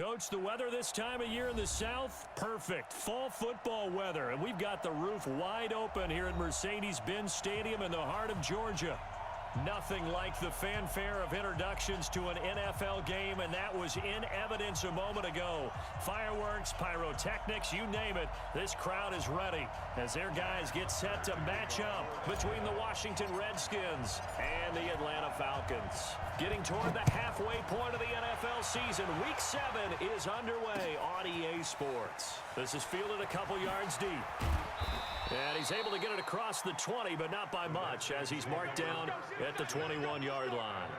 Coach, the weather this time of year in the South, perfect. Fall football weather, and we've got the roof wide open here at Mercedes-Benz Stadium in the heart of Georgia. Nothing like the fanfare of introductions to an NFL game, and that was in evidence a moment ago. Fireworks, pyrotechnics, you name it, this crowd is ready as their guys get set to match up between the Washington Redskins and the Atlanta Falcons. Getting toward the halfway point of the NFL season, Week 7 is underway on EA Sports. This is fielded a couple yards deep. And he's able to get it across the 20, but not by much, as he's marked down at the 21-yard line.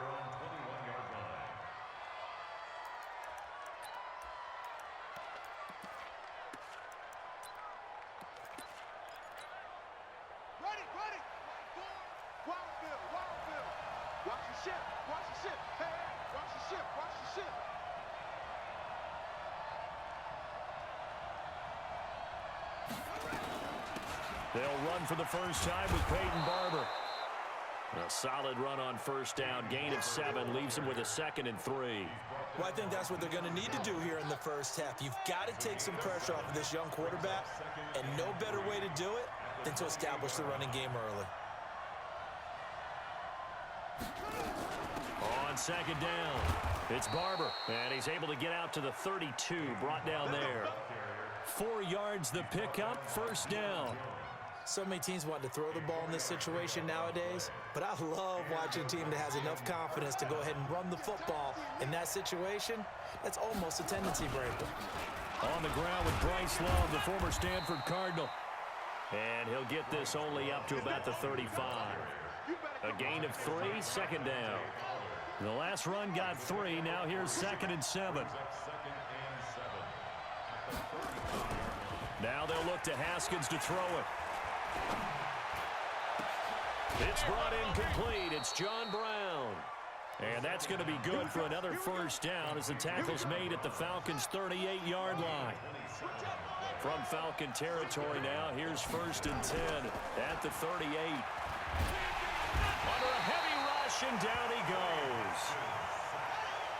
They'll run for the first time with Peyton Barber. A solid run on first down. Gain of 7 leaves him with a 2nd and 3. Well, I think that's what they're going to need to do here in the first half. You've got to take some pressure off of this young quarterback, and no better way to do it than to establish the running game early. On 2nd down, it's Barber, and he's able to get out to the 32, brought down there. 4 yards the pickup, first down. So many teams want to throw the ball in this situation nowadays, but I love watching a team that has enough confidence to go ahead and run the football. In that situation, that's almost a tendency breaker. On the ground with Bryce Love, the former Stanford Cardinal. And he'll get this only up to about the 35. A gain of 3, 2nd down. The last run got 3, now here's 2nd and 7. Now they'll look to Haskins to throw it. It's brought in complete. It's John Brown. And that's going to be good for another first down as the tackle's made at the Falcons' 38-yard line. From Falcon territory now, here's 1st and 10 at the 38. Under a heavy rush, and down he goes.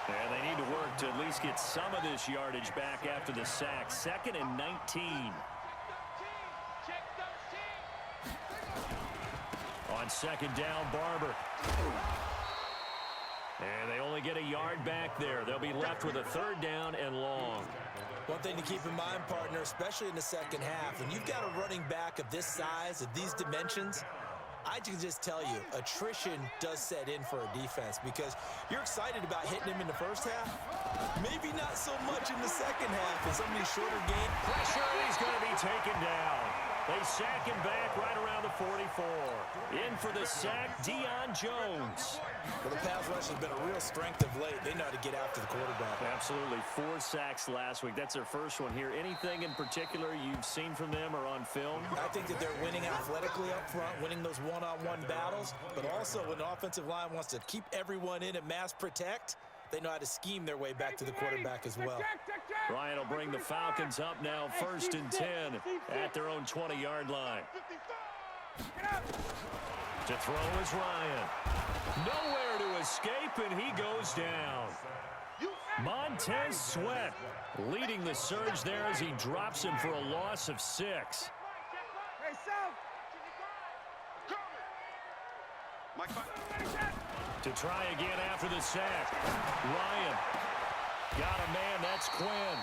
And they need to work to at least get some of this yardage back after the sack. 2nd and 19. On 2nd down, Barber. And they only get a yard back there. They'll be left with a 3rd down and long. One thing to keep in mind, partner, especially in the second half, when you've got a running back of this size, of these dimensions, I can just tell you, attrition does set in for a defense because you're excited about hitting him in the first half. Maybe not so much in the second half in some of these shorter games. Pressure, and he's going to be taken down. They sack him back right around the 44. In for the sack, Deion Jones. Well, the pass rush has been a real strength of late. They know how to get after the quarterback. Absolutely. 4 sacks last week. That's their first one here. Anything in particular you've seen from them or on film? I think that they're winning athletically up front, winning those one-on-one battles, but also when the offensive line wants to keep everyone in and mass protect, they know how to scheme their way back to the quarterback as well. Ryan will bring the Falcons up now, 1st and 10 at their own 20-yard line. To throw is Ryan. Nowhere to escape, and he goes down. Montez Sweat leading the surge there as he drops him for a loss of 6. To try again after the sack. Ryan got a man, that's Quinn.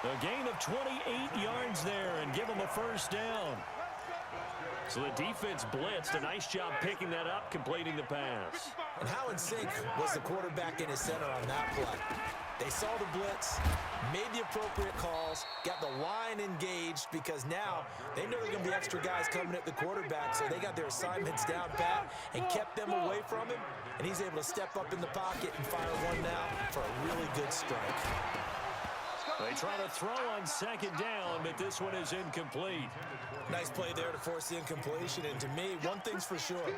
A gain of 28 yards there and give him a 1st down. So the defense blitzed. A nice job picking that up, completing the pass. And how in sync was the quarterback in his center on that play? They saw the blitz, made the appropriate calls, got the line engaged because now they know there are going to be extra guys coming at the quarterback, so they got their assignments down pat and kept them away from him, and he's able to step up in the pocket and fire one now for a really good strike. They try to throw on 2nd down, but this one is incomplete. Nice play there to force the incompletion, and to me, one thing's for sure.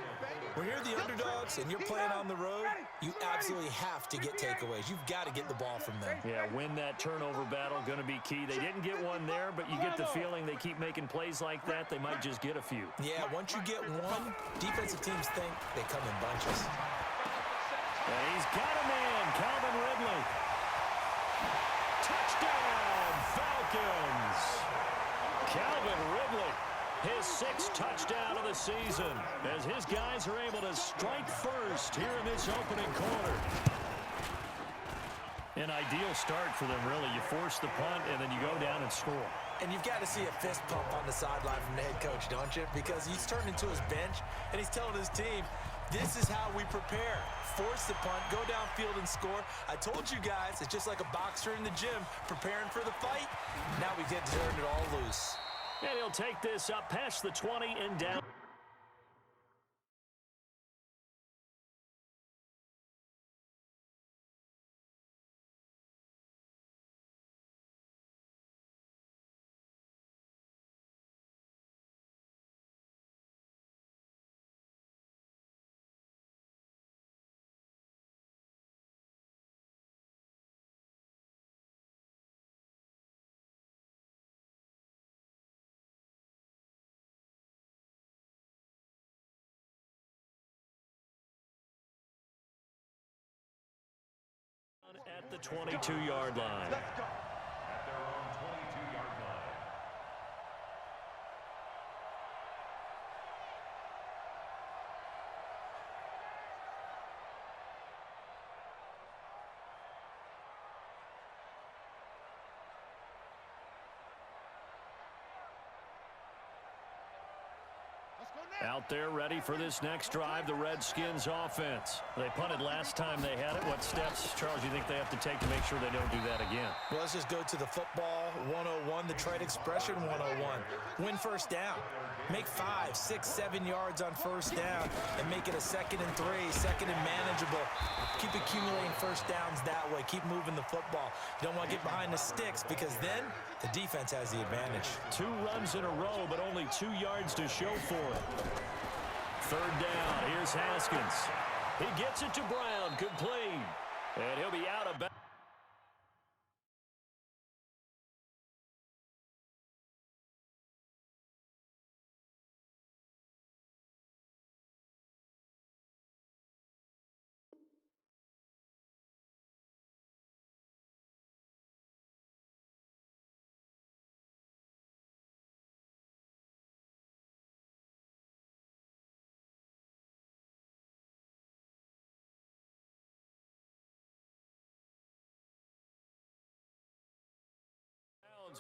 When you're the underdogs and you're playing on the road, you absolutely have to get takeaways. You've got to get the ball from them. Yeah, win that turnover battle, going to be key. They didn't get one there, but you get the feeling they keep making plays like that, they might just get a few. Yeah, once you get one, defensive teams think they come in bunches. And he's got a man, Calvin Ridley. Touchdown! Falcons. Calvin Ridley, his 6th touchdown of the season, as his guys are able to strike first here in this opening quarter. An ideal start for them, really. You force the punt, and then you go down and score. And you've got to see a fist pump on the sideline from the head coach, don't you? Because he's turned into his bench, and he's telling his team, this is how we prepare. Force the punt, go downfield and score. I told you guys, it's just like a boxer in the gym preparing for the fight. Now we get to turn it all loose. And he'll take this up past the 20 and down. At the 22-yard line. Let's go. At their own 22-yard line. Out there ready for this next drive, the Redskins offense. They punted last time they had it. What steps, Charles, you think they have to take to make sure they don't do that again? Well, let's just go to the football 101, the trade expression 101. Win first down. Make 5, 6, 7 yards on first down and make it a 2nd and 3, 2nd and manageable. Keep accumulating first downs that way. Keep moving the football. You don't want to get behind the sticks because then the defense has the advantage. 2 runs in a row, but only 2 yards to show for it. 3rd down. Here's Haskins. He gets it to Brown. Complete. And he'll be out of bounds.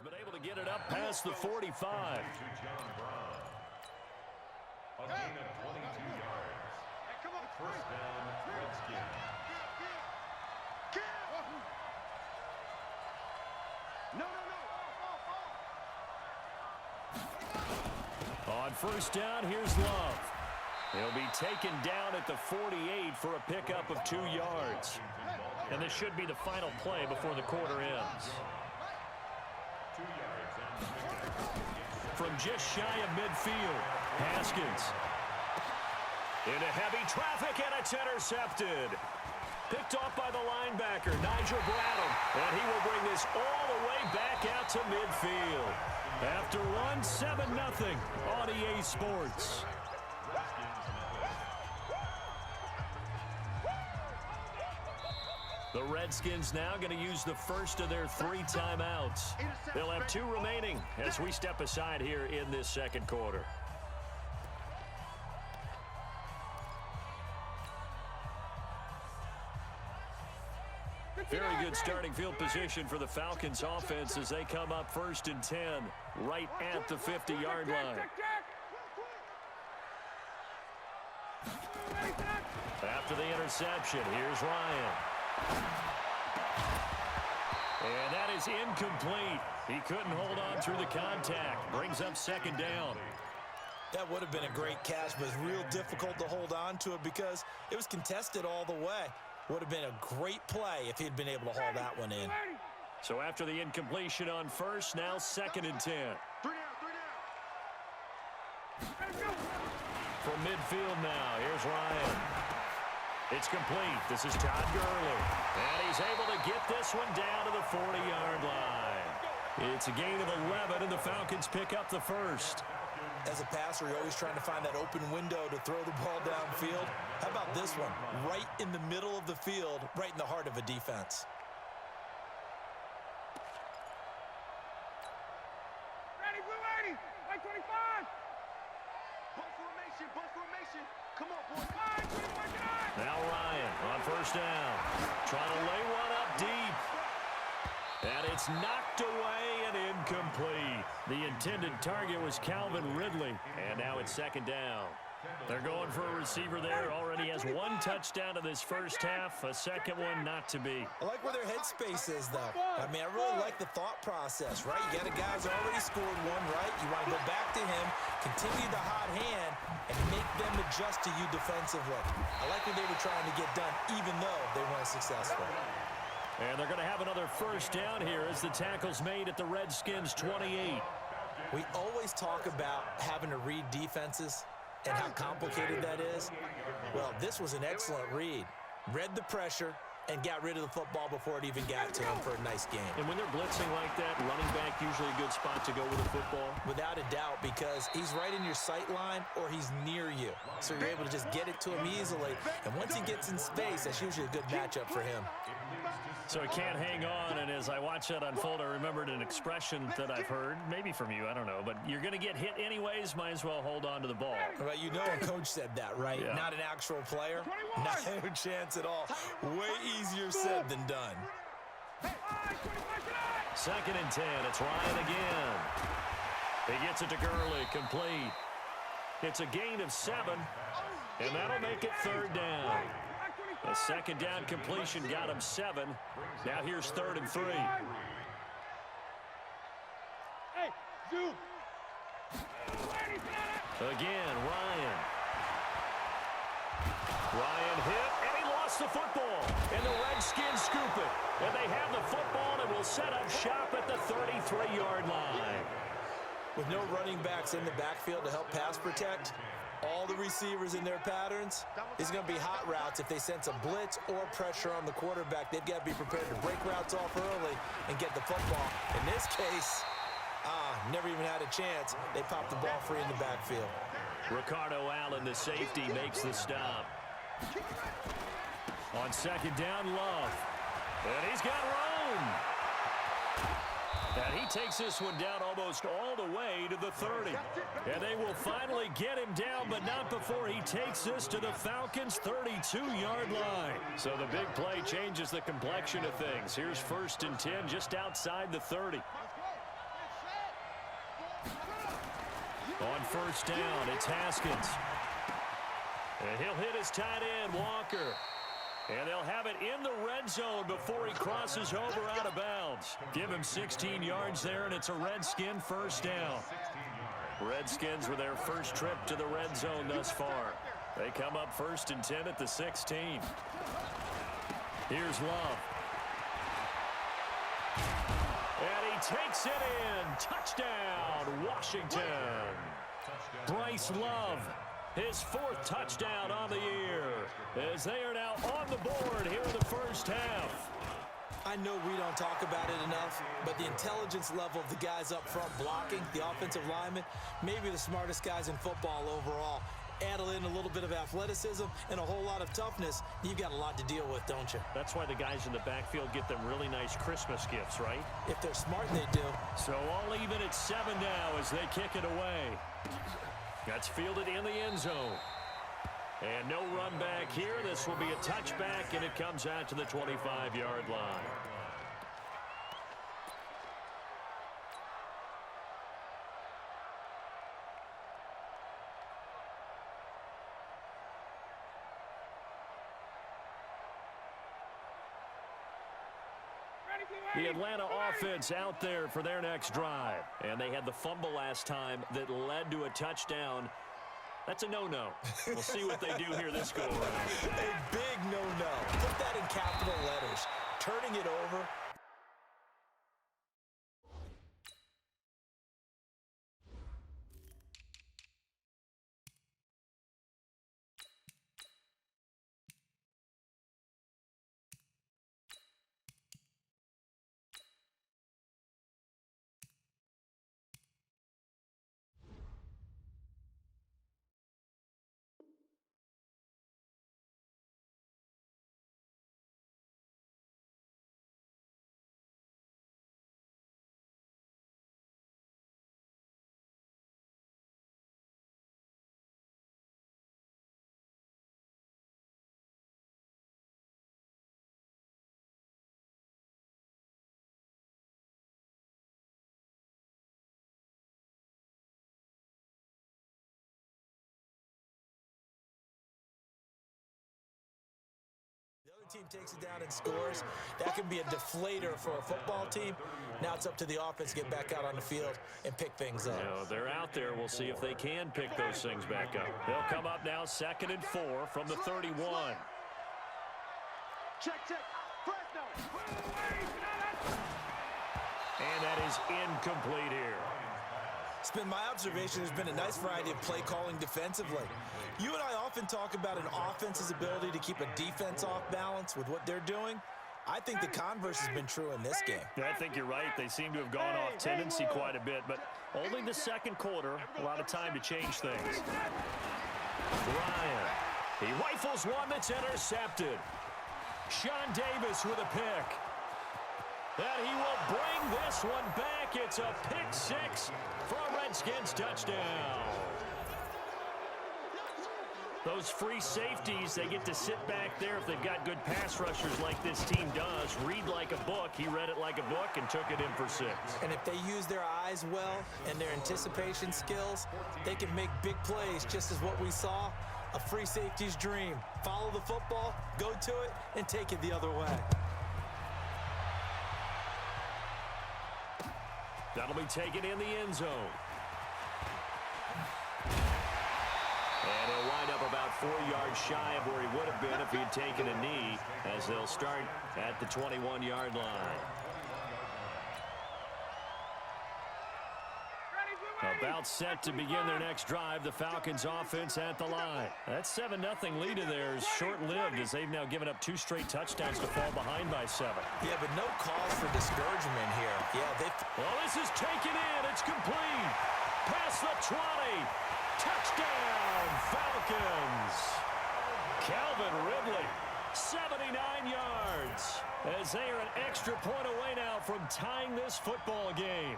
But able to get it up past the 45. To John Brown. A gain of 22 yards. First down, Redskins. On first down, here's Love. He'll be taken down at the 48 for a pickup of 2 yards. And this should be the final play before the quarter ends. From just shy of midfield, Haskins. Into heavy traffic, and it's intercepted. Picked off by the linebacker, Nigel Bradham. And he will bring this all the way back out to midfield. After one, 7-0 on EA Sports. The Redskins now going to use the first of their 3 timeouts. They'll have 2 remaining as we step aside here in this second quarter. Very good starting field position for the Falcons offense as they come up 1st and 10 right at the 50-yard line. After the interception, here's Ryan. And that is incomplete. He couldn't hold on through the contact. Brings up 2nd down. That would have been a great catch, but it's real difficult to hold on to it because it was contested all the way. Would have been a great play if he'd been able to haul that one in. So after the incompletion on first, now 2nd and 10. From midfield now, here's Ryan. It's complete. This is Todd Gurley. And he's able to get this one down to the 40-yard line. It's a gain of 11, and the Falcons pick up the first. As a passer, you're always trying to find that open window to throw the ball downfield. How about this one? Right in the middle of the field, right in the heart of a defense. first down. Trying to lay one up deep. And it's knocked away and incomplete. The intended target was Calvin Ridley. And now it's second down. They're going for a receiver there. Already has one touchdown in this first half. A second one not to be. I like where their headspace is, though. I mean, I really like the thought process, right? You got a guy who's already scored one, right? You want to go back to him, continue the hot hand, and make them adjust to you defensively. I like what they were trying to get done, even though they weren't successful. And they're going to have another first down here as the tackle's made at the Redskins' 28. We always talk about having to read defenses and how complicated that is. Well, this was an excellent read. Read the pressure and got rid of the football before it even got to him for a nice game. And when they're blitzing like that, running back usually a good spot to go with the football? Without a doubt, because he's right in your sight line or he's near you. So you're able to just get it to him easily. And once he gets in space, that's usually a good matchup for him. So he can't hang on, and as I watch that unfold, I remembered an expression that I've heard, maybe from you, I don't know, but you're going to get hit anyways, might as well hold on to the ball. Well, you know a coach said that, right? Yeah. Not an actual player. No chance at all. Way easier said than done. Second and 10, it's Ryan again. He gets it to Gurley, complete. It's a gain of 7, and that'll make it third down. A second down completion got him 7. Now here's 3rd and 3. Again, Ryan. Ryan hit, and he lost the football. And the Redskins scoop it. And they have the football and will set up shop at the 33-yard line. With no running backs in the backfield to help pass protect, all the receivers in their patterns, these are going to be hot routes. If they sense a blitz or pressure on the quarterback, they've got to be prepared to break routes off early and get the football. In this case, never even had a chance. They popped the ball free in the backfield. Ricardo Allen, the safety, makes the stop. On second down, Love. And he's got room. And he takes this one down almost all the way to the 30. And they will finally get him down, but not before he takes this to the Falcons' 32-yard line. So the big play changes the complexion of things. Here's 1st and 10 just outside the 30. On first down, it's Haskins. And he'll hit his tight end, Walker. And they'll have it in the red zone before he crosses over out of bounds. Give him 16 yards there, and it's a Redskin first down. Redskins with their first trip to the red zone thus far. They come up 1st and 10 at the 16. Here's Love. And he takes it in. Touchdown, Washington. Bryce Love, his 4th touchdown on the year, as they are now on the board here in the first half. I know we don't talk about it enough, but the intelligence level of the guys up front blocking, the offensive linemen, maybe the smartest guys in football overall. Add in a little bit of athleticism and a whole lot of toughness, you've got a lot to deal with, don't you? That's why the guys in the backfield get them really nice Christmas gifts, right? If they're smart, they do. So all even at 7 now as they kick it away. That's fielded in the end zone. And no run back here. This will be a touchback, and it comes out to the 25-yard line. The Atlanta offense out there for their next drive. And they had the fumble last time that led to a touchdown. That's a no-no. We'll see what they do here this go-around. A big no-no. Put that in capital letters. Turning it over. Team takes it down and scores. That can be a deflator for a football team. Now it's up to the offense to get back out on the field and pick things up. You know, they're out there. We'll see if they can pick those things back up. They'll come up now 2nd and 4 from the 31. Check. Fresno. And that is incomplete here. It's been my observation there's been a nice variety of play calling defensively. You and I often talk about an offense's ability to keep a defense off balance with what they're doing. I think the converse has been true in this game. I think you're right. They seem to have gone off tendency quite a bit, but only the second quarter, a lot of time to change things. Ryan, he rifles one that's intercepted. Sean Davis with a pick. And he will bring this one back. It's a pick six for a Redskins touchdown. Those free safeties, they get to sit back there if they've got good pass rushers like this team does. Read like a book. He read it like a book and took it in for 6. And if they use their eyes well and their anticipation skills, they can make big plays, just as what we saw. A free safety's dream. Follow the football, go to it, and take it the other way. That'll be taken in the end zone. And he'll wind up about 4 yards shy of where he would have been if he'd taken a knee, as they'll start at the 21-yard line. About set to begin their next drive, the Falcons offense at the line. That 7-0 lead of theirs short-lived, as they've now given up 2 straight touchdowns to fall behind by 7. Yeah, but no cause for discouragement here. Yeah, well, this is taken in. It's complete. Past the 20. Touchdown, Falcons. Calvin Ridley, 79 yards, as they are an extra point away now from tying this football game.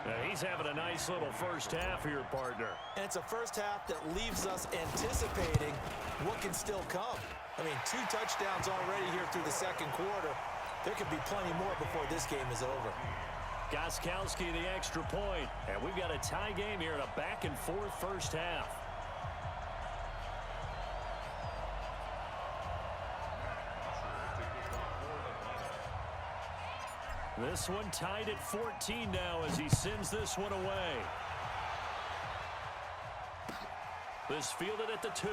Now, he's having a nice little first half here, partner. And it's a first half that leaves us anticipating what can still come. I mean, 2 touchdowns already here through the second quarter. There could be plenty more before this game is over. Gostkowski the extra point, and we've got a tie game here in a back-and-forth first half. This one tied at 14 now as he sends this one away. This fielded at the 2.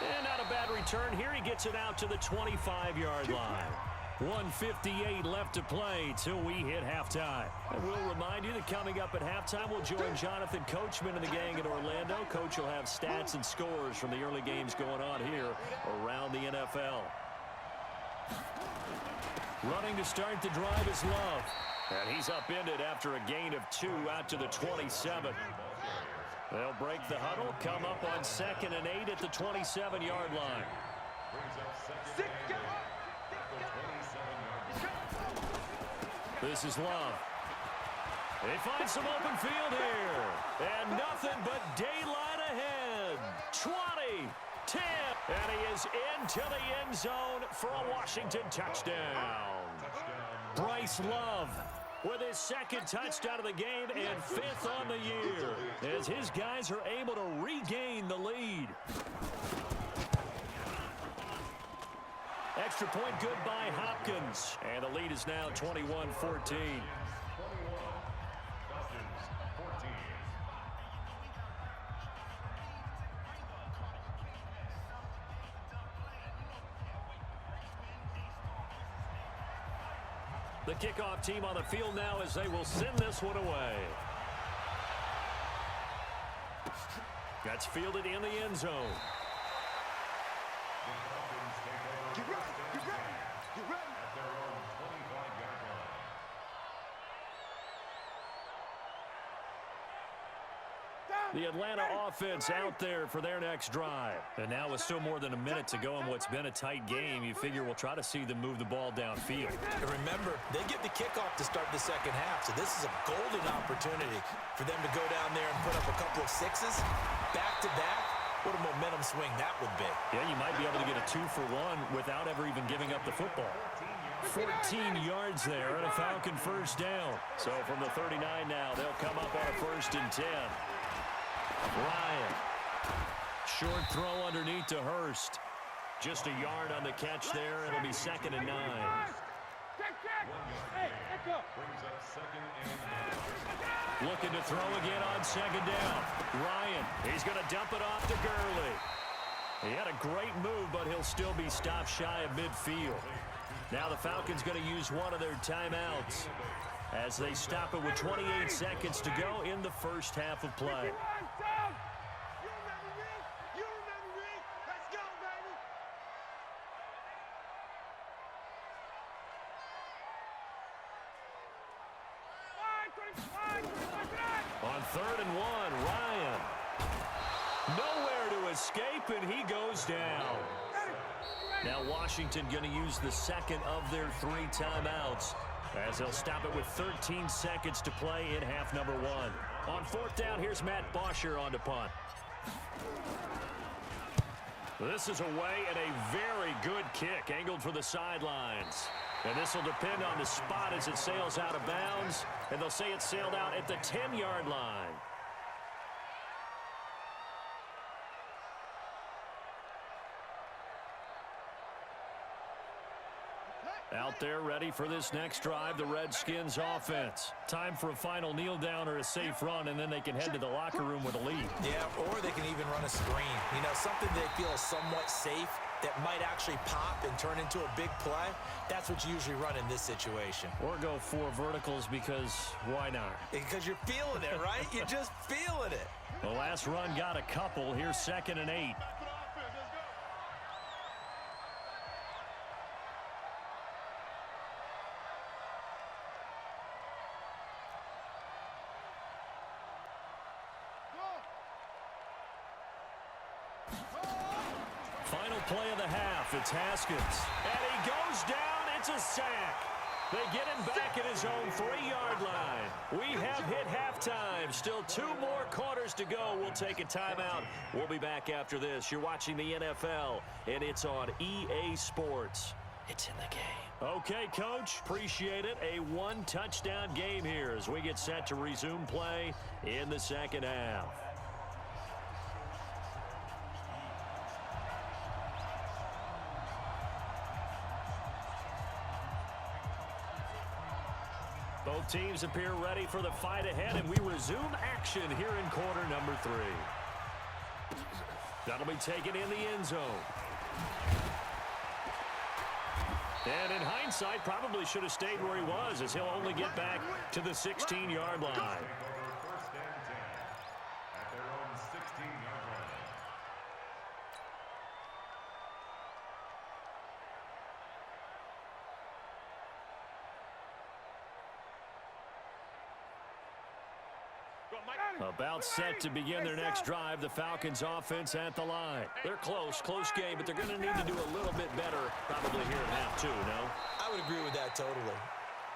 And not a bad return here. He gets it out to the 25-yard line. 1:58 left to play till we hit halftime. And we'll remind you that coming up at halftime, we'll join Jonathan Coachman and the gang in Orlando. Coach will have stats and scores from the early games going on here around the NFL. Running to start the drive is Love. And he's upended after a gain of 2 out to the 27. They'll break the huddle, come up on 2nd and 8 at the 27-yard line. This is Love. They find some open field here. And nothing but daylight ahead. 20, 10. And he is into the end zone for a Washington touchdown. Bryce Love with his 2nd touchdown of the game and 5th on the year, as his guys are able to regain the lead. Extra point good by Hopkins, and the lead is now 21-14. The kickoff team on the field now as they will send this one away. That's fielded in the end zone. Get ready, get ready, get ready. At their own 25-yard line. The Atlanta offense out there for their next drive. And now with still more than a minute to go in what's been a tight game, you figure we'll try to see them move the ball downfield. And remember, they get the kickoff to start the second half, so this is a golden opportunity for them to go down there and put up a couple of 6s back-to-back. What a momentum swing that would be. Yeah, you might be able to get a 2-for-1 without ever even giving up the football. 14 yards there and a Falcon first down. So from the 39 now, they'll come up on a 1st and 10. Ryan short throw underneath to Hurst. Just a yard on the catch there. It'll be 2nd and 9. Brings up 2nd and 9. Looking to throw again on 2nd down. Ryan, he's going to dump it off to Gurley. He had a great move, but he'll still be stopped shy of midfield. Now the Falcons going to use one of their timeouts as they stop it with 28 seconds to go in the first half of play. On 3rd and 1, Ryan. Nowhere to escape, and he goes down. Now Washington going to use the second of their 3 timeouts as they'll stop it with 13 seconds to play in half number 1. On 4th down, here's Matt Bosher on to punt. This is away and a very good kick angled for the sidelines. And this will depend on the spot as it sails out of bounds. And they'll say it sailed out at the 10-yard line. Out there ready for this next drive, the Redskins offense. Time for a final kneel down or a safe run, and then they can head to the locker room with a lead. Yeah, or they can even run a screen. You know, something they feel is somewhat safe that might actually pop and turn into a big play. That's what you usually run in this situation. Or go 4 verticals because why not? Because you're feeling it, right? You're just feeling it. The last run got a couple. Here's 2nd and 8. Final play of the half. It's Haskins. And he goes down. It's a sack. They get him back at his own 3-yard line. We have hit halftime. Still 2 more quarters to go. We'll take a timeout. We'll be back after this. You're watching the NFL, and it's on EA Sports. It's in the game. Okay, Coach. Appreciate it. A 1-touchdown game here as we get set to resume play in the second half. Both teams appear ready for the fight ahead, and we resume action here in quarter number 3. That'll be taken in the end zone. And in hindsight, probably should have stayed where he was, as he'll only get back to the 16-yard line. 1st and 10 at their own 16-yard line. About set to begin their next drive, the Falcons offense at the line. They're close game, but they're going to need to do a little bit better probably here in half 2, no? I would agree with that totally.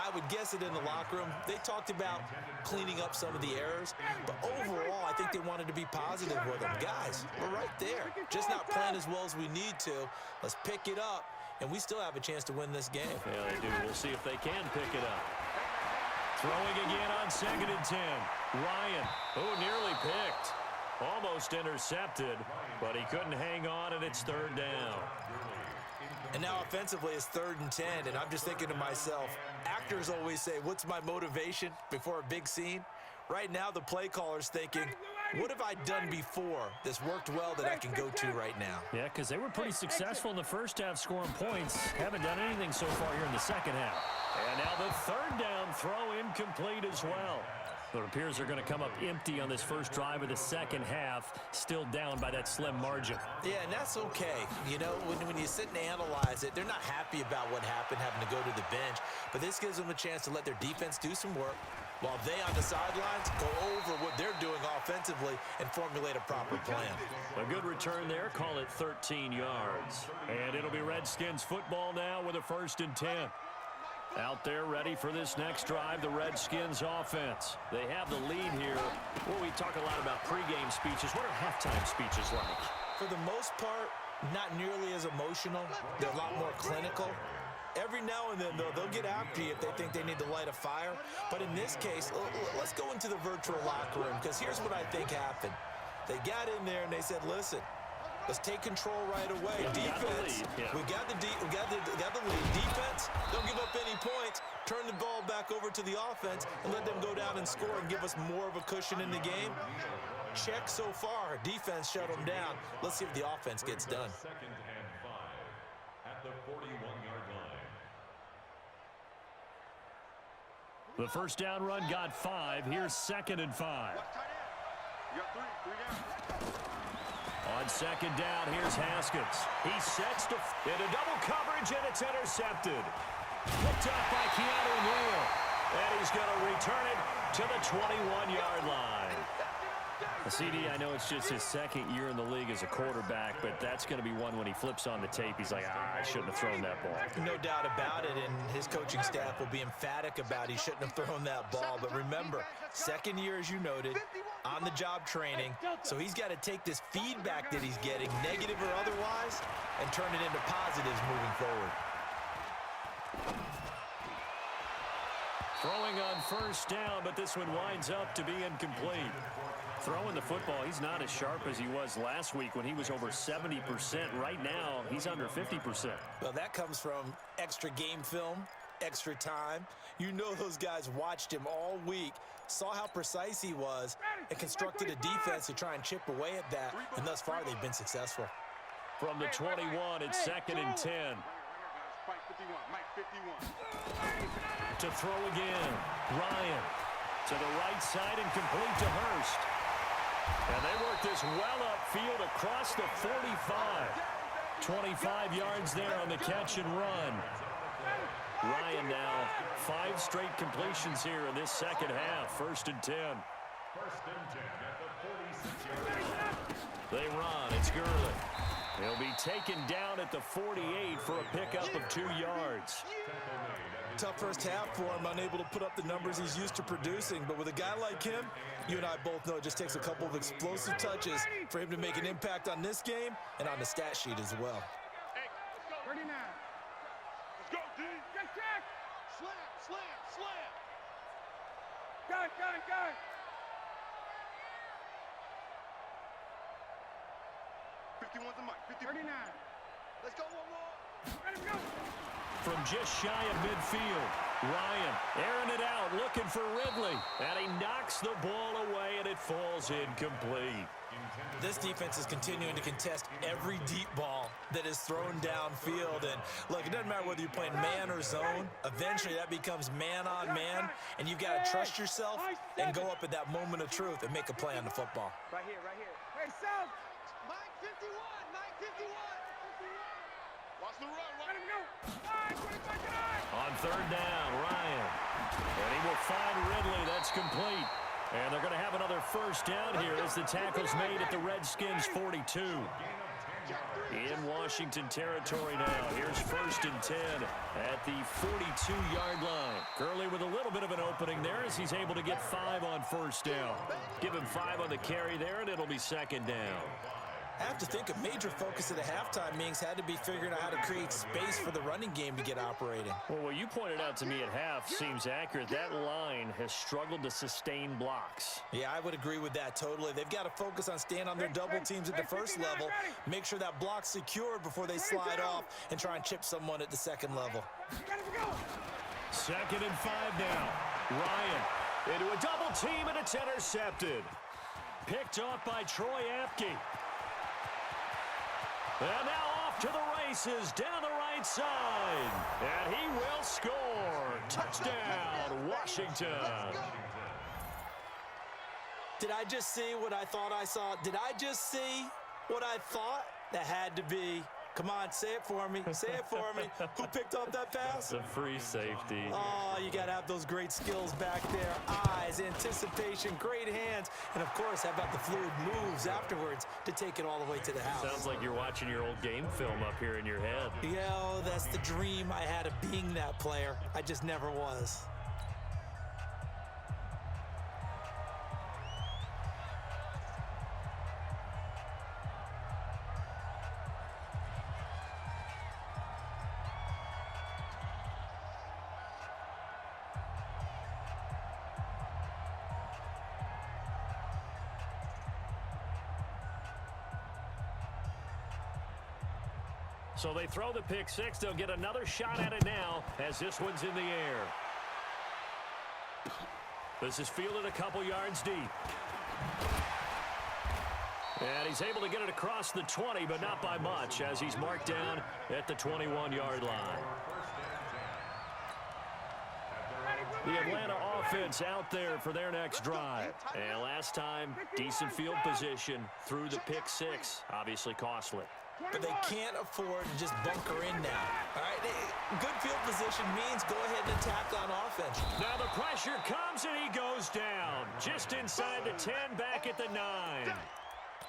I would guess it in the locker room. They talked about cleaning up some of the errors, but overall, I think they wanted to be positive with them. Guys, we're right there. Just not playing as well as we need to. Let's pick it up, and we still have a chance to win this game. Yeah, they do. We'll see if they can pick it up. Throwing again on 2nd and 10. Ryan, who nearly picked. Almost intercepted, but he couldn't hang on, and it's 3rd down. And now offensively it's 3rd and 10, and I'm just thinking to myself, actors always say, what's my motivation before a big scene? Right now the play caller's thinking, what have I done before that's worked well that I can go to right now? Yeah, because they were pretty successful in the first half scoring points. Haven't done anything so far here in the second half. And now the 3rd down throw incomplete as well. It appears they're going to come up empty on this first drive of the second half, still down by that slim margin. Yeah, and that's okay. You know, when you sit and analyze it, they're not happy about what happened, having to go to the bench. But this gives them a chance to let their defense do some work while they on the sidelines go over what they're doing offensively and formulate a proper plan. A good return there. Call it 13 yards. And it'll be Redskins football now with a 1st and 10. Out there ready for this next drive, the Redskins offense. They have the lead here. Well, we talk a lot about pregame speeches. What are halftime speeches like? For the most part, not nearly as emotional. They're a lot more clinical. Every now and then, though, they'll get after you if they think they need to light a fire. But in this case, let's go into the virtual locker room, because here's what I think happened. They got in there and they said, listen, Let's take control right away. Yeah, Defense, we got the lead. Defense, don't give up any points. Turn the ball back over to the offense and let them go down and score and give us more of a cushion in the game. Check so far. Defense shut them down. Let's see if the offense gets done. 2nd and 5 at the 41-yard line. The first down run got 5. Here's 2nd and 5. Watch tight end. You got three down. On 2nd down, here's Haskins. He sets into double coverage, and it's intercepted. Picked up by Keanu Neal. And he's going to return it to the 21-yard line. CD, I know it's just his 2nd year in the league as a quarterback, but that's going to be one when he flips on the tape. He's like, I shouldn't have thrown that ball. No doubt about it, and his coaching staff will be emphatic about he shouldn't have thrown that ball. But remember, 2nd year, as you noted, on-the-job training. So he's got to take this feedback that he's getting, negative or otherwise, and turn it into positives moving forward. Throwing on first down, but this one winds up to be incomplete. Throwing the football, he's not as sharp as he was last week when he was over 70%. Right now, he's under 50%. Well, that comes from extra game film, extra time. You know those guys watched him all week, saw how precise he was, and constructed a defense to try and chip away at that, and thus far they've been successful. From the 21, it's 2nd and 10. Mike 51. Mike 51. To throw again, Ryan to the right side and complete to Hurst. And they work this well upfield across the 45. 25 yards there on the catch and run. Ryan now 5 straight completions here in this second half. 1st and 10. 1st and 10 at the 46-yard line. They run. It's Gurley. He'll be taken down at the 48 for a pickup of 2 yards. Tough first half for him, unable to put up the numbers he's used to producing. But with a guy like him, you and I both know it just takes a couple of explosive touches for him to make an impact on this game and on the stat sheet as well. Hey, let's go. 39. Let's go, D. Check. Slam. Gun. 51's the mic. 39. Let's go, one more. Let him go. From just shy of midfield, Ryan airing it out, looking for Ridley. And he knocks the ball away, and it falls incomplete. This defense is continuing to contest every deep ball that is thrown downfield. And look, it doesn't matter whether you're playing man or zone. Eventually, that becomes man on man. And you've got to trust yourself and go up at that moment of truth and make a play on the football. Right here. Hey, South. Mike 51. Watch the run. Let him go. On 3rd down, Ryan. And he will find Ridley. That's complete. And they're going to have another first down here as the tackle's made at the Redskins' 42. In Washington territory now. Here's 1st and 10 at the 42-yard line. Gurley with a little bit of an opening there as he's able to get 5 on first down. Give him 5 on the carry there, and it'll be 2nd down. I have to think a major focus of the halftime meetings had to be figuring out how to create space for the running game to get operating. Well, what you pointed out to me at half seems accurate. That line has struggled to sustain blocks. Yeah, I would agree with that totally. They've got to focus on staying on their double teams at the first level, make sure that block's secured before they slide off and try and chip someone at the second level. 2nd and 5 now. Ryan into a double team, and it's intercepted. Picked off by Troy Apke. And now off to the races, down the right side. And he will score. Touchdown, Washington. Did I just see what I thought I saw? Did I just see what I thought? That had to be. Come on, say it for me. Say it for me. Who picked up that pass? It's a free safety. Oh, you got to have those great skills back there. Eyes, anticipation, great hands, and, of course, how about the fluid moves afterwards to take it all the way to the house. Sounds like you're watching your old game film up here in your head. Yeah, oh, that's the dream I had of being that player. I just never was. So they throw the pick six. They'll get another shot at it now as this one's in the air. This is fielded a couple yards deep. And he's able to get it across the 20, but not by much, as he's marked down at the 21-yard line. The Atlanta offense out there for their next drive. And last time, decent field position through the pick six. Obviously costly. But they can't afford to just bunker in now. All right, good field position means go ahead and attack on offense. Now the pressure comes and he goes down. Just inside the 10, back at the 9.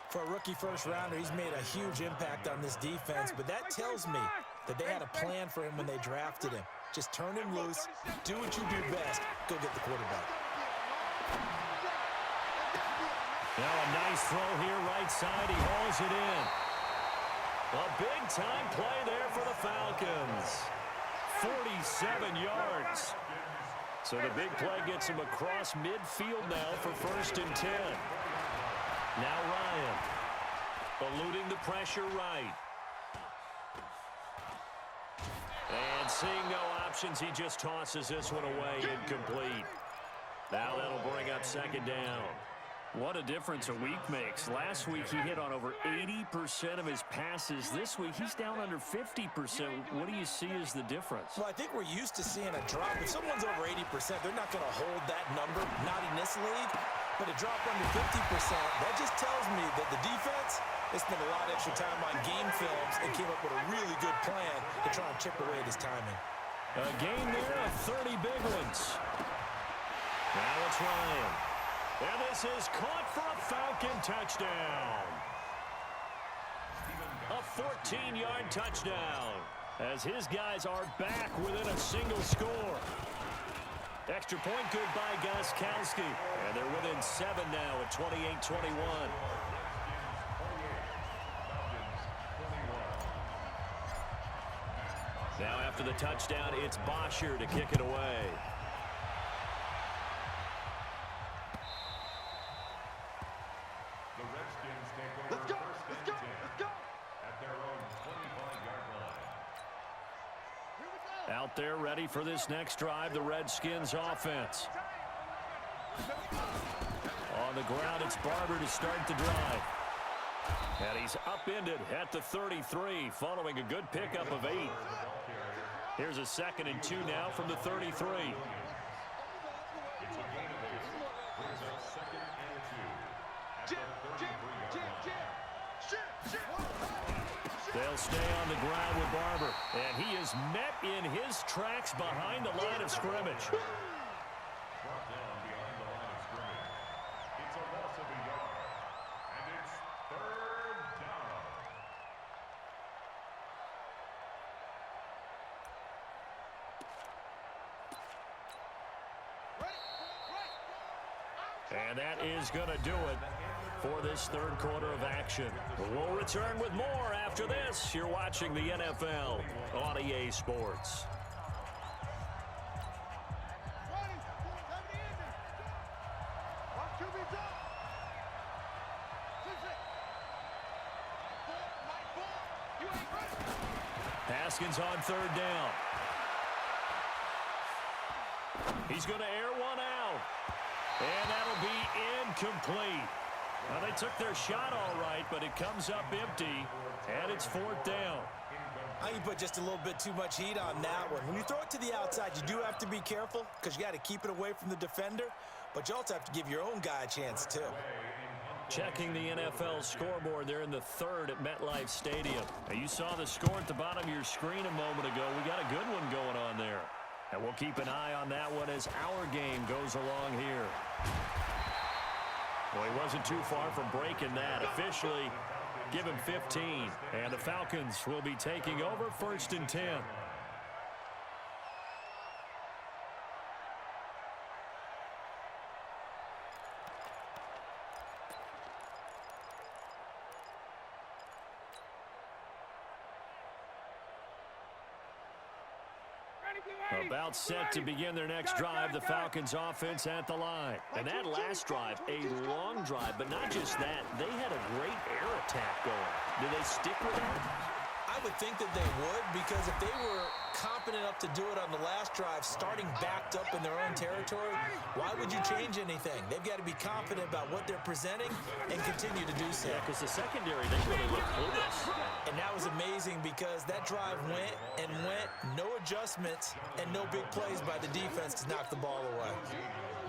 For a rookie first-rounder, he's made a huge impact on this defense, but that tells me that they had a plan for him when they drafted him. Just turn him loose, do what you do best, go get the quarterback. Now a nice throw here, right side. He hauls it in. A big-time play there for the Falcons. 47 yards. So the big play gets him across midfield now for 1st and 10. Now Ryan, eluding the pressure right. And seeing no options, he just tosses this one away, incomplete. Now that'll bring up 2nd down. What a difference a week makes. Last week he hit on over 80% of his passes. This week he's down under 50%. What do you see as the difference? Well, I think we're used to seeing a drop. If someone's over 80%, they're not going to hold that number, not in this league. But a drop under 50%, that just tells me that the defense, they spent a lot of extra time on game films and came up with a really good plan to try and chip away at his timing. A game there of 30 big ones. Now it's Ryan. And this is caught for a Falcon touchdown. A 14-yard touchdown as his guys are back within a single score. Extra point good by Gostkowski. And they're within 7 now at 28-21. Now after the touchdown, it's Bosher to kick it away. Let's go, let's go, let's go. At their own 25-yard line. Out there ready for this next drive, the Redskins offense. On the ground, it's Barber to start the drive. And he's upended at the 33, following a good pickup of 8. Here's a 2nd and 2 now from the 33. It's a gain of 8. Brings up 2nd and 2. At the 33-yard line. They'll stay on the ground with Barber. And he is met in his tracks behind the line of scrimmage. Brought down behind the line of scrimmage. It's a loss of a yard. And it's 3rd down. And that is going to do it for this 3rd quarter of action. We'll return with more after this. You're watching the NFL on EA Sports. Haskins on 3rd down. He's going to air one out. And that'll be incomplete. Well, they took their shot all right, but it comes up empty, and it's 4th down. I think you put just a little bit too much heat on that one. When you throw it to the outside, you do have to be careful because you got to keep it away from the defender, but you also have to give your own guy a chance, too. Checking the NFL scoreboard, they're in the 3rd at MetLife Stadium. Now, you saw the score at the bottom of your screen a moment ago. We got a good one going on there. And we'll keep an eye on that one as our game goes along here. Well, he wasn't too far from breaking that. Officially, give him 15. And the Falcons will be taking over 1st and 10. About set to begin their next drive, the Falcons offense at the line. And that last drive, a long drive, but not just that. They had a great air attack going. Do they stick with that? I I would think that they would, because if they were competent enough to do it on the last drive, starting backed up in their own territory, why would you change anything? They've got to be confident about what they're presenting and continue to do so. Yeah, because the secondary, they really look clueless. And that was amazing because that drive went and went, no adjustments, and no big plays by the defense to knock the ball away.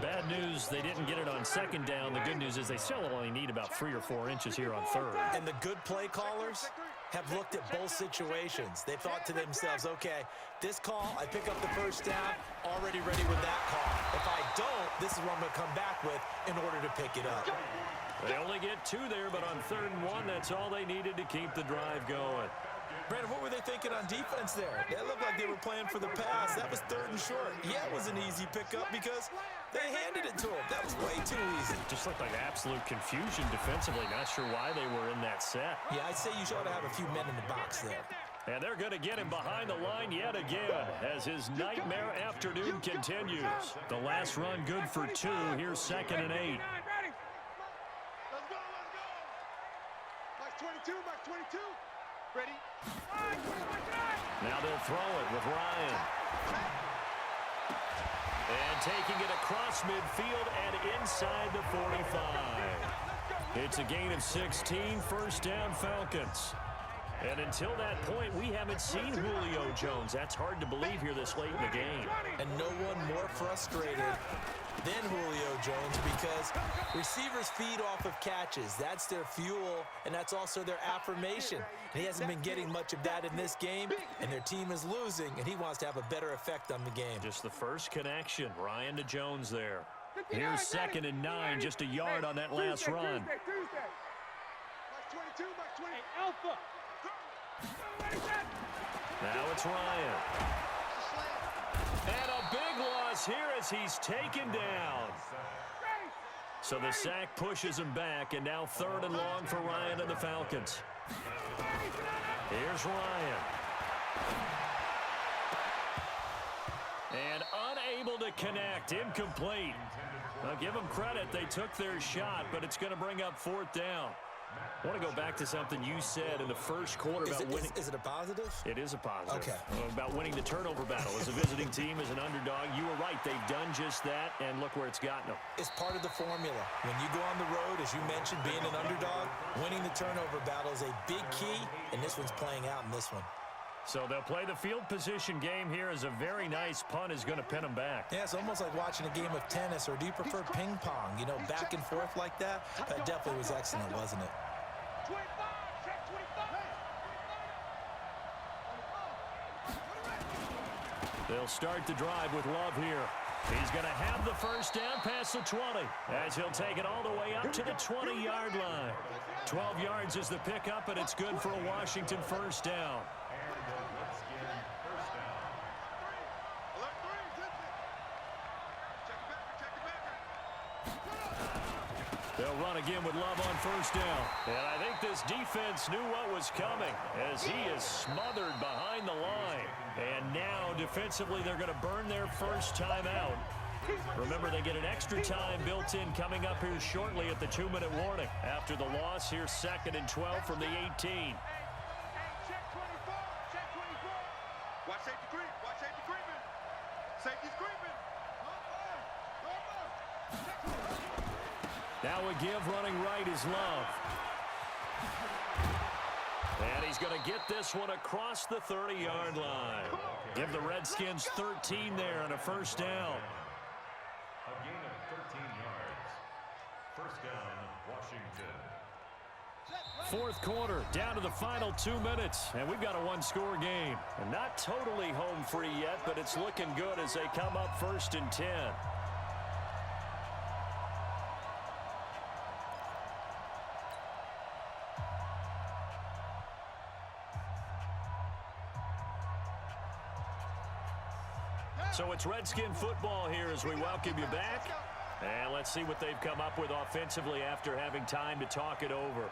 Bad news, they didn't get it on second down. The good news is they still only need about 3 or 4 inches here on third. And the good play callers have looked at both situations. They thought to themselves, okay, this call, I pick up the first down, already ready with that call. If I don't, this is what I'm going to come back with in order to pick it up. They only get 2 there, but on 3rd and 1, that's all they needed to keep the drive going. Brandon, what were they thinking on defense there? They looked like they were playing for the pass. That was 3rd and short. Yeah, it was an easy pickup because they handed it to him. That was way too easy. Just looked like absolute confusion defensively. Not sure why they were in that set. Yeah, I'd say you ought to have a few men in the box there. And they're going to get him behind the line yet again as his nightmare afternoon continues. The last run good for 2. Here's 2nd and 8. Let's go. Max 22, Max 22. Ready? Now they'll throw it with Ryan. And taking it across midfield and inside the 45. It's a gain of 16, first down Falcons. And until that point, we haven't seen Julio Jones. That's hard to believe here this late in the game. And no one more frustrated than Julio Jones because receivers feed off of catches. That's their fuel, and that's also their affirmation. And he hasn't been getting much of that in this game, and their team is losing, and he wants to have a better effect on the game. Just the first connection, Ryan to Jones there. Here's 2nd and 9, just a yard on that last run. Max 22, Max 20. Alpha. Now it's Ryan. And a big loss here as he's taken down. So the sack pushes him back, and now 3rd and long for Ryan and the Falcons. Here's Ryan. And unable to connect, incomplete. I'll give them credit, they took their shot, but it's going to bring up 4th down. I want to go back to something you said in the first quarter about winning. Is it a positive? It is a positive. Okay. About winning the turnover battle. As a visiting team, as an underdog, you were right. They've done just that, and look where it's gotten them. It's part of the formula. When you go on the road, as you mentioned, being an underdog, winning the turnover battle is a big key, and this one's playing out in this one. So they'll play the field position game here as a very nice punt is going to pin them back. Yeah, it's almost like watching a game of tennis, or do you prefer ping pong? You know, back and forth like that? That definitely was excellent, wasn't it? 25, check 25. They'll start the drive with Love here. He's going to have the first down past the 20 as he'll take it all the way up to the 20-yard line. 12 yards is the pickup, and it's good for a Washington first down. They'll run again with Love on first down. And I think this defense knew what was coming as he is smothered behind the line. And now defensively they're going to burn their first time out. Remember, they get an extra time built in coming up here shortly at the 2-minute warning. After the loss, here's 2nd and 12 from the 18. Check 24, check 24. Watch safety creep, watch safety creeping. Safety's creeping. Now a give running right is Love. And he's going to get this one across the 30-yard line. Give the Redskins 13 there and a first down. A gain of 13 yards. First down, Washington. Fourth quarter, down to the final 2 minutes, and we've got a one-score game. And not totally home free yet, but it's looking good as they come up 1st and 10. So it's Redskin football here as we welcome you back. And let's see what they've come up with offensively after having time to talk it over.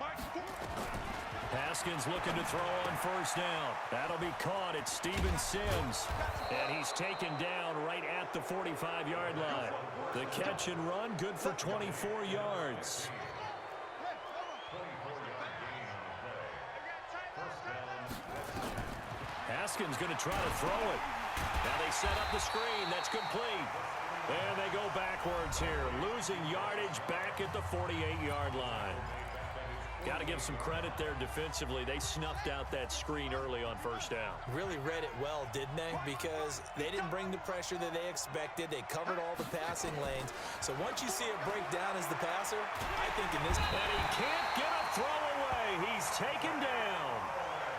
Haskins looking to throw on first down. That'll be caught. It's Steven Sims. And he's taken down right at the 45-yard line. The catch and run, good for 24 yards. Haskins going to try to throw it. Now they set up the screen. That's complete. And they go backwards here, losing yardage back at the 48-yard line. Got to give some credit there defensively. They snuffed out that screen early on first down. Really read it well, didn't they? Because they didn't bring the pressure that they expected. They covered all the passing lanes. So once you see it break down as the passer, I think in this... And he can't get a throw away. He's taken down.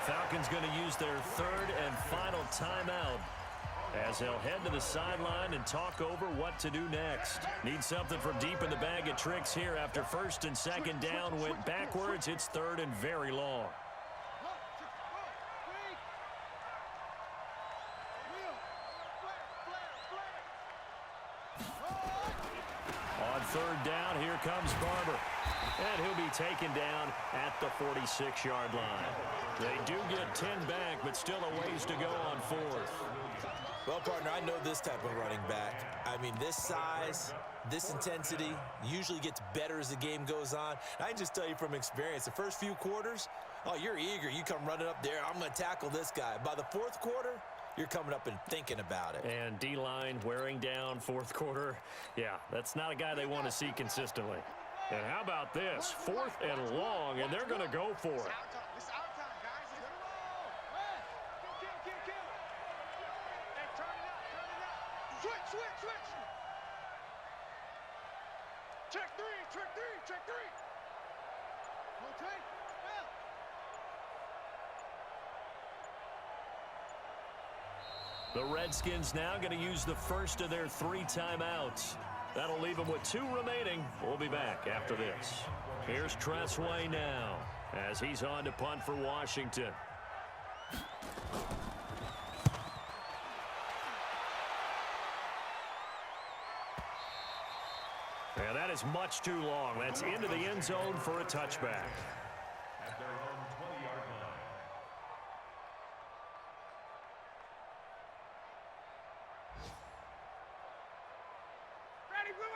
Falcons going to use their third and final timeout as they'll head to the sideline and talk over what to do next. Need something from deep in the bag of tricks here after first and second down went backwards. It's third and very long. On third down, here comes Barber. And he'll be taken down at the 46-yard line. They do get 10 back, but still a ways to go on fourth. Well, partner, I know this type of running back. I mean, this size, this intensity usually gets better as the game goes on. I can just tell you from experience, the first few quarters, oh, you're eager. You come running up there, I'm going to tackle this guy. By the fourth quarter, you're coming up and thinking about it. And D-line wearing down fourth quarter. Yeah, that's not a guy they want to see consistently. And how about this? Fourth and long, and they're going to go for it. It's our time, guys. Kill. Hey, turn it up. Switch. Check three. Okay. The Redskins now going to use the first of their 3 timeouts. That'll leave them with 2 remaining. We'll be back after this. Here's Tressway now as he's on to punt for Washington. And that is much too long. That's into the end zone for a touchback. At their own 20-yard line.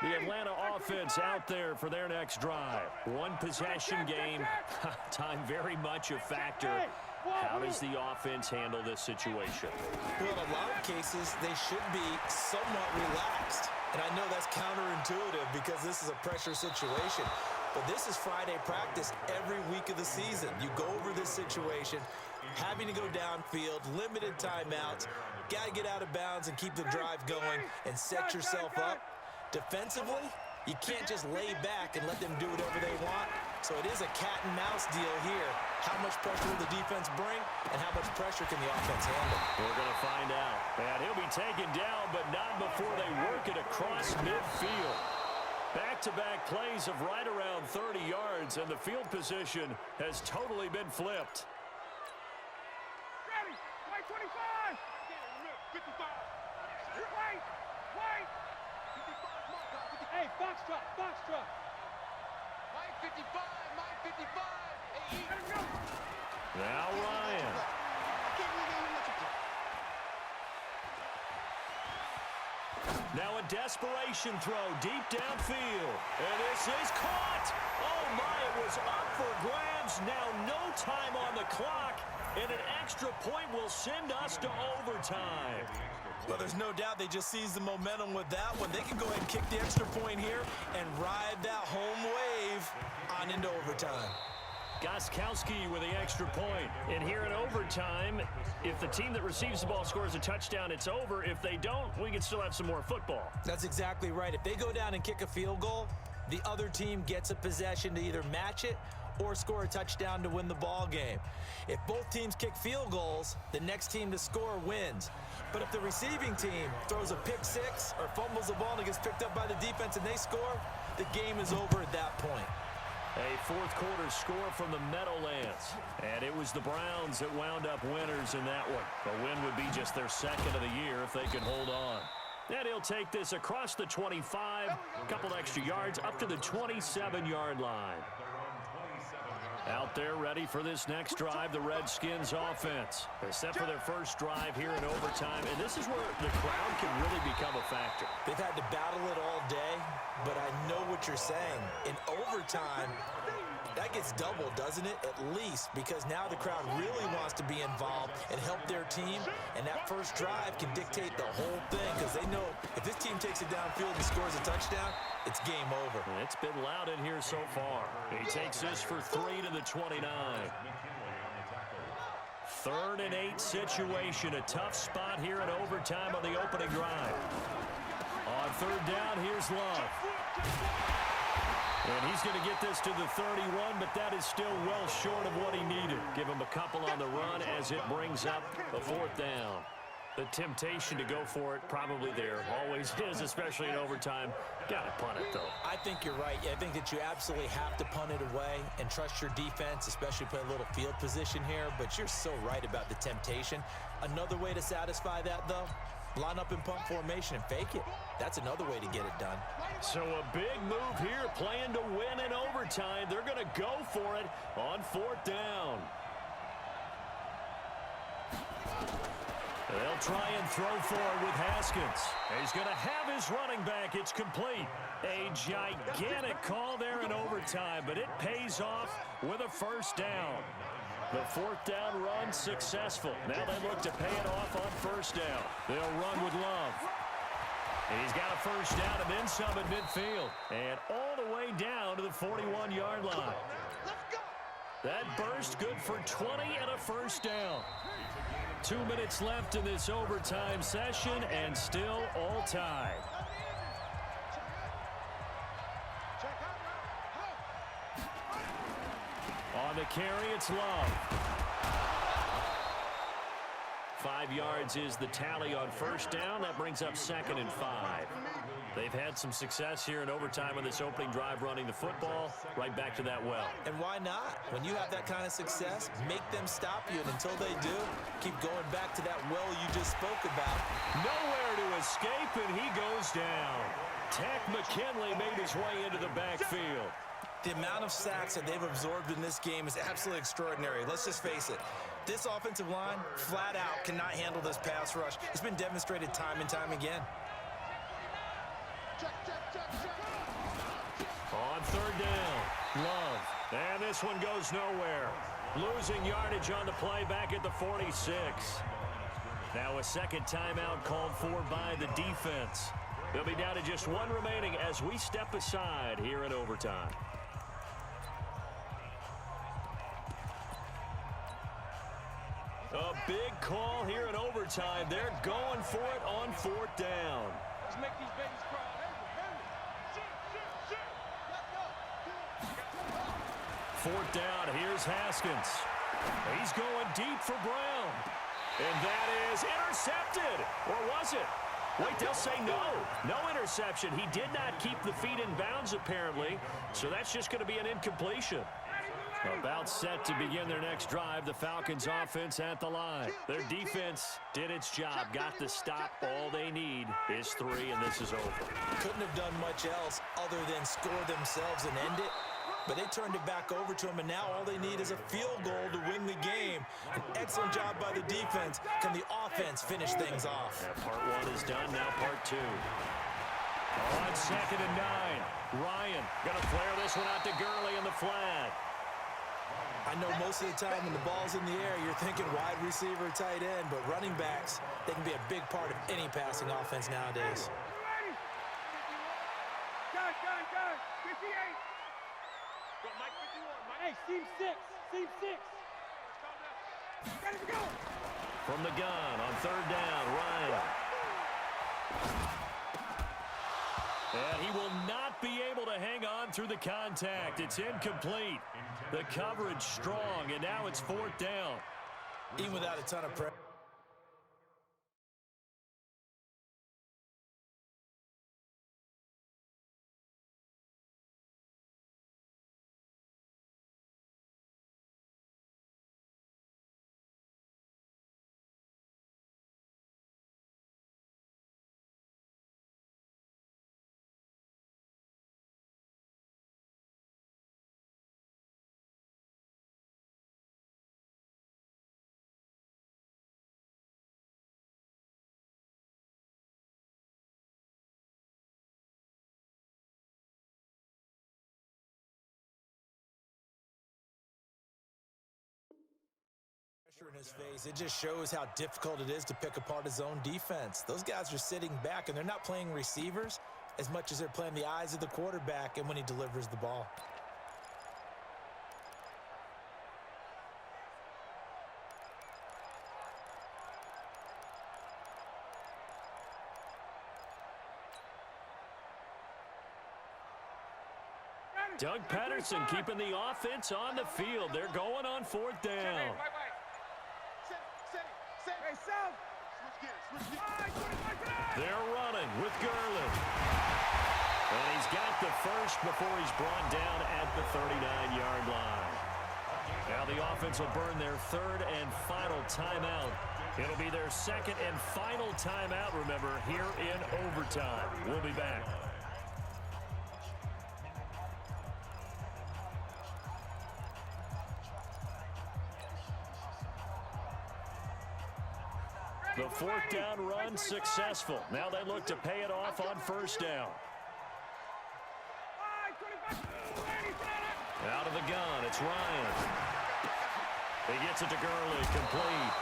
The Atlanta offense out there for their next drive. One possession game. Time very much a factor. How does the offense handle this situation? Well, in a lot of cases, they should be somewhat relaxed. And I know that's counterintuitive because this is a pressure situation. But this is Friday practice every week of the season. You go over this situation, having to go downfield, limited timeouts, got to get out of bounds and keep the drive going and set yourself up. Defensively, you can't just lay back and let them do whatever they want. So it is a cat and mouse deal here. How much pressure will the defense bring, and how much pressure can the offense handle? We're going to find out. And he'll be taken down, but not before they work it across midfield. Back-to-back plays of right around 30 yards, and the field position has totally been flipped. Ready. White 25. 55. White. Hey, box truck. Mike 55. Hey, Now Ryan. Now a desperation throw deep downfield. And this is caught. Oh, my, it was up for grabs. Now no time on the clock. And an extra point will send us to overtime. Well, there's no doubt they just seized the momentum with that one. They can go ahead and kick the extra point here and ride that home wave on into overtime. Gostkowski with the extra point. And here in overtime, if the team that receives the ball scores a touchdown, it's over. If they don't, we can still have some more football. That's exactly right. If they go down and kick a field goal, the other team gets a possession to either match it or score a touchdown to win the ball game. If both teams kick field goals, the next team to score wins. But if the receiving team throws a pick six or fumbles the ball and it gets picked up by the defense and they score, the game is over at that point. A fourth quarter score from the Meadowlands. And it was the Browns that wound up winners in that one. A win would be just their second of the year if they could hold on. And he'll take this across the 25, a couple extra yards up to the 27-yard line. Out there ready for this next drive, the Redskins offense. They're set for their first drive here in overtime, and this is where the crowd can really become a factor. They've had to battle it all day, but I know what you're saying. In overtime, That gets doubled, doesn't it? At least, because now the crowd really wants to be involved and help their team, and that first drive can dictate the whole thing because they know if this team takes it downfield and scores a touchdown, it's game over. It's been loud in here so far. He takes this for 3 to the 29. 3rd and 8 situation. A tough spot here in overtime on the opening drive. On 3rd down, here's Love. And he's going to get this to the 31, but that is still well short of what he needed. Give him a couple on the run as it brings up a 4th down. The temptation to go for it probably there. Always is, especially in overtime. Got to punt it, though. I think you're right. I think that you absolutely have to punt it away and trust your defense, especially play a little field position here. But you're so right about the temptation. Another way to satisfy that, though, line up in punt formation and fake it. That's another way to get it done. So a big move here, playing to win in overtime. They're going to go for it on 4th down. They'll try and throw for it with Haskins. He's going to have his running back. It's complete. A gigantic call there in overtime, but it pays off with a 1st down. The 4th down run successful. Now they look to pay it off on 1st down. They'll run with Love. He's got a 1st down and then some at midfield. And all the way down to the 41-yard line. That burst good for 20 and a 1st down. 2 minutes left in this overtime session and still all tied. On the carry, it's Love. 5 yards is the tally on 1st down. That brings up 2nd and 5. They've had some success here in overtime on this opening drive running the football. Right back to that well. And why not? When you have that kind of success, make them stop you. And until they do, keep going back to that well you just spoke about. Nowhere to escape, and he goes down. Tech McKinley made his way into the backfield. The amount of sacks that they've absorbed in this game is absolutely extraordinary. Let's just face it. This offensive line, flat out, cannot handle this pass rush. It's been demonstrated time and time again. On 3rd down, Love. And this one goes nowhere. Losing yardage on the play back at the 46. Now a 2nd timeout called for by the defense. They'll be down to just 1 remaining as we step aside here in overtime. A big call here in overtime. They're going for it on 4th down. Let's make these babies cry. 4th down, here's Haskins. He's going deep for Brown. And that is intercepted. Or was it? Wait, they'll say no. No interception. He did not keep the feet in bounds, apparently. So that's just going to be an incompletion. About set to begin their next drive, the Falcons offense at the line. Their defense did its job, got the stop. All they need is 3, and this is over. Couldn't have done much else other than score themselves and end it. But they turned it back over to him, and now all they need is a field goal to win the game. An excellent job by the defense. Can the offense finish things off? Yeah, part 1 is done, now part 2. On 2nd and 9, Ryan going to flare this one out to Gurley in the flat. I know most of the time when the ball's in the air, you're thinking wide receiver, tight end, but running backs, they can be a big part of any passing offense nowadays. Gun, 58. Go, Mike, 51. Mike. Hey, seam 6. Seam 6. Ready to go. From the gun on 3rd down, Ryan. And he will not be able to hang on through the contact. It's incomplete. The coverage strong, and now it's 4th down. Even without a ton of pressure. pressure in his face. It just shows how difficult it is to pick apart his own defense. Those guys are sitting back, and they're not playing receivers as much as they're playing the eyes of the quarterback and when he delivers the ball. Doug Patterson keeping the offense on the field. They're going on 4th down. They're running with Gurley. And he's got the first before he's brought down at the 39-yard line. Now the offense will burn their 3rd and final timeout. It'll be their 2nd and final timeout, remember, here in overtime. We'll be back. The 4th down run successful. Now they look to pay it off on 1st down. Out of the gun, it's Ryan. He gets it to Gurley, complete.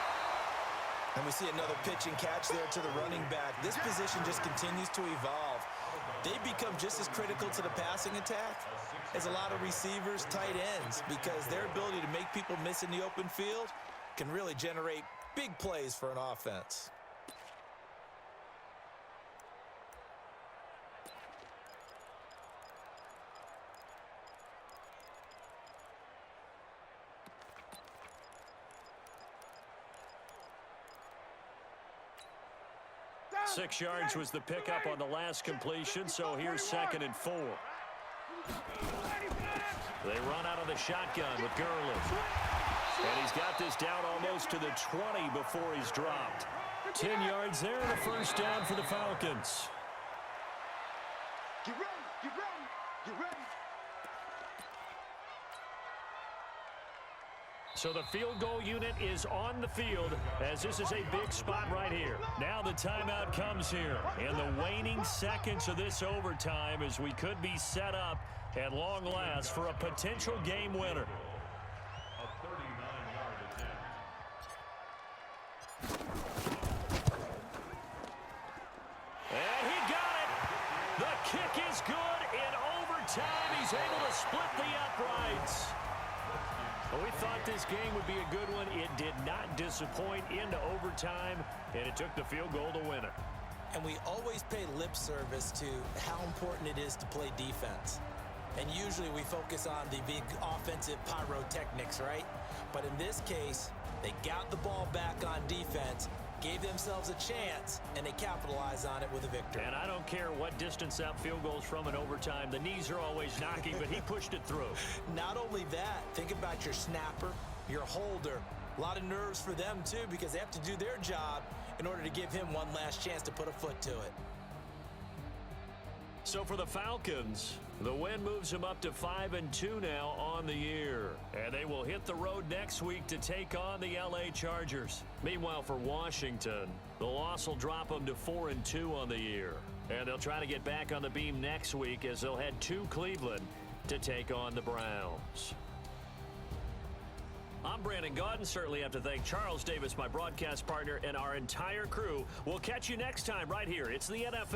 And we see another pitch and catch there to the running back. This position just continues to evolve. They become just as critical to the passing attack as a lot of receivers, tight ends, because their ability to make people miss in the open field can really generate big plays for an offense. Six yards was the pickup on the last completion, so here's 2nd and 4. They run out of the shotgun with Gurley. And he's got this down almost to the 20 before he's dropped. 10 yards there and a 1st down for the Falcons. Get ready, get ready, get ready. So the field goal unit is on the field as this is a big spot right here. Now the timeout comes here in the waning seconds of this overtime as we could be set up at long last for a potential game winner. A 39-yard attempt. And he got it. The kick is good in overtime. He's able to split the uprights. Well, we thought this game would be a good one. It did not disappoint into overtime, and it took the field goal to win it. And we always pay lip service to how important it is to play defense. And usually we focus on the big offensive pyrotechnics, right? But in this case, they got the ball back on defense, gave themselves a chance, and they capitalized on it with a victory. And I don't care what distance that field goes from in overtime. The knees are always knocking, but he pushed it through. Not only that, think about your snapper, your holder. A lot of nerves for them, too, because they have to do their job in order to give him one last chance to put a foot to it. So for the Falcons, the win moves them up to 5-2 now on the year. And they will hit the road next week to take on the LA Chargers. Meanwhile, for Washington, the loss will drop them to 4-2 on the year. And they'll try to get back on the beam next week as they'll head to Cleveland to take on the Browns. I'm Brandon Gaudin. Certainly have to thank Charles Davis, my broadcast partner, and our entire crew. We'll catch you next time right here. It's the NFL.